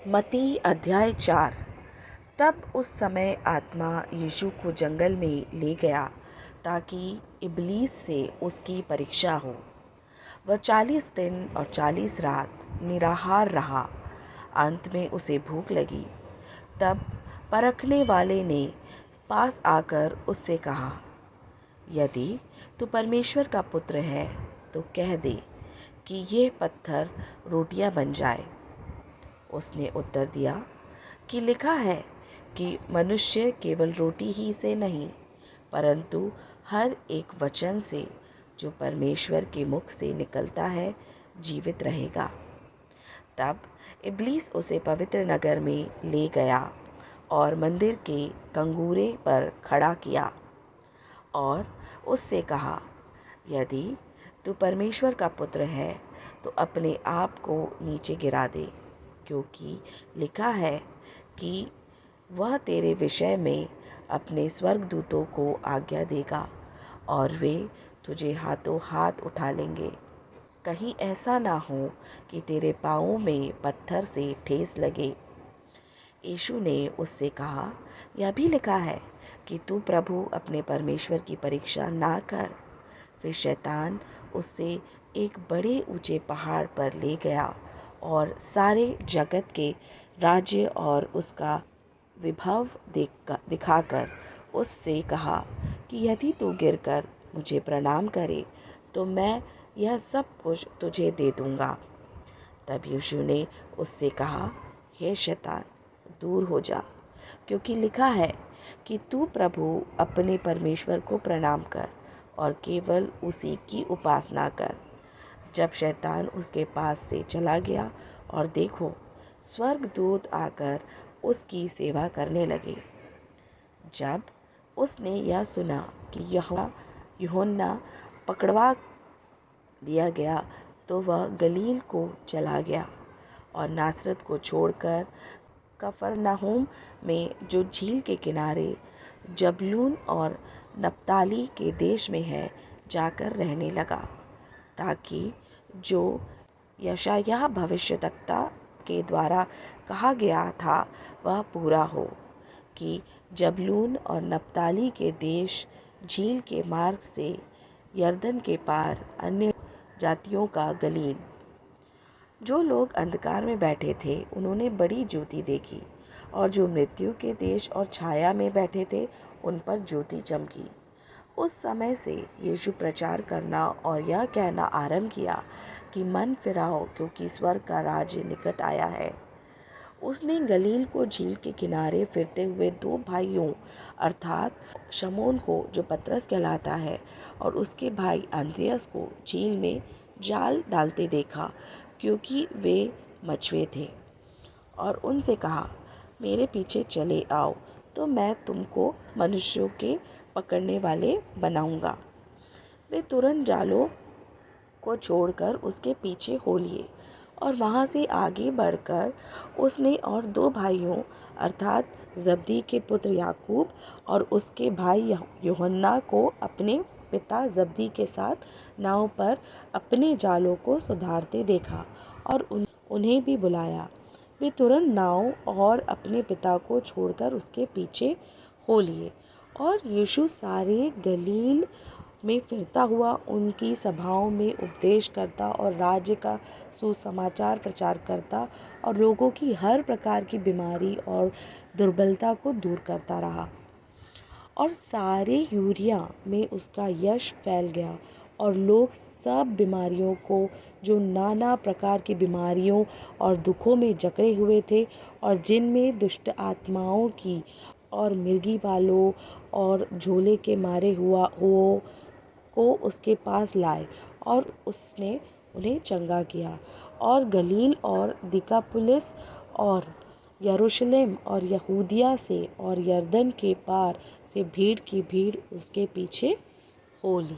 मत्ती अध्याय 4। तब उस समय आत्मा यीशु को जंगल में ले गया ताकि इबलीस से उसकी परीक्षा हो। वह 40 दिन और 40 रात निराहार रहा। अंत में उसे भूख लगी। तब परखने वाले ने पास आकर उससे कहा, यदि तू परमेश्वर का पुत्र है तो कह दे कि ये पत्थर रोटियां बन जाए। उसने उत्तर दिया कि लिखा है कि मनुष्य केवल रोटी ही से नहीं परंतु हर एक वचन से जो परमेश्वर के मुख से निकलता है जीवित रहेगा। तब इब्लीस उसे पवित्र नगर में ले गया और मंदिर के कंगूरे पर खड़ा किया और उससे कहा, यदि तू परमेश्वर का पुत्र है तो अपने आप को नीचे गिरा दे, क्योंकि लिखा है कि वह तेरे विषय में अपने स्वर्गदूतों को आज्ञा देगा और वे तुझे हाथों हाथ उठा लेंगे, कहीं ऐसा ना हो कि तेरे पाँवों में पत्थर से ठेस लगे। यीशु ने उससे कहा, यह भी लिखा है कि तू प्रभु अपने परमेश्वर की परीक्षा ना कर। फिर शैतान उससे एक बड़े ऊंचे पहाड़ पर ले गया और सारे जगत के राज्य और उसका विभव दिखाकर उससे कहा कि यदि तू गिरकर मुझे प्रणाम करे तो मैं यह सब कुछ तुझे दे दूंगा। तब यीशु ने उससे कहा, हे शैतान, दूर हो जा, क्योंकि लिखा है कि तू प्रभु अपने परमेश्वर को प्रणाम कर और केवल उसी की उपासना कर। जब शैतान उसके पास से चला गया और देखो, स्वर्गदूत आकर उसकी सेवा करने लगे। जब उसने यह सुना कि यूहन्ना पकड़वा दिया गया तो वह गलील को चला गया और नासरत को छोड़कर कफरनहूम में जो झील के किनारे जबूलून और नप्ताली के देश में है जाकर रहने लगा, ताकि जो यशायाह भविष्यद्वक्ता के द्वारा कहा गया था वह पूरा हो कि जबूलून और नप्ताली के देश झील के मार्ग से यरदन के पार अन्य जातियों का गलील। जो लोग अंधकार में बैठे थे उन्होंने बड़ी ज्योति देखी, और जो मृत्यु के देश और छाया में बैठे थे उन पर ज्योति चमकी। उस समय से यीशु प्रचार करना और यह कहना आरंभ किया कि मन फिराओ, क्योंकि स्वर्ग का राज्य निकट आया है। उसने गलील को झील के किनारे फिरते हुए दो भाइयों अर्थात शमौन को, जो पतरस कहलाता है, और उसके भाई अंद्रियास को झील में जाल डालते देखा, क्योंकि वे मछुए थे, और उनसे कहा, मेरे पीछे चले आओ तो मैं तुमको मनुष्यों के पकड़ने वाले बनाऊंगा। वे तुरंत जालों को छोड़कर उसके पीछे हो लिए, और वहाँ से आगे बढ़कर उसने और दो भाइयों अर्थात जब्दी के पुत्र याकूब और उसके भाई यूहन्ना को अपने पिता जब्दी के साथ नाव पर अपने जालों को सुधारते देखा और उन्हें भी बुलाया। वे तुरंत नाव और अपने पिता को छोड़कर उसके पीछे हो लिए, और यीशु सारे गलील में फिरता हुआ उनकी सभाओं में उपदेश करता और राज्य का सुसमाचार प्रचार करता और लोगों की हर प्रकार की बीमारी और दुर्बलता को दूर करता रहा। और सारे यूरिया में उसका यश फैल गया, और लोग सब बीमारियों को, जो नाना प्रकार की बीमारियों और दुखों में जकड़े हुए थे और जिनमें दुष्ट आत्माओं की और मिर्गी बालों और झोले के मारे हुओं को उसके पास लाए, और उसने उन्हें चंगा किया। और गलील और दिकापुलिस और यरूशलेम और यहूदिया से और यरदन के पार से भीड़ की भीड़ उसके पीछे हो ली।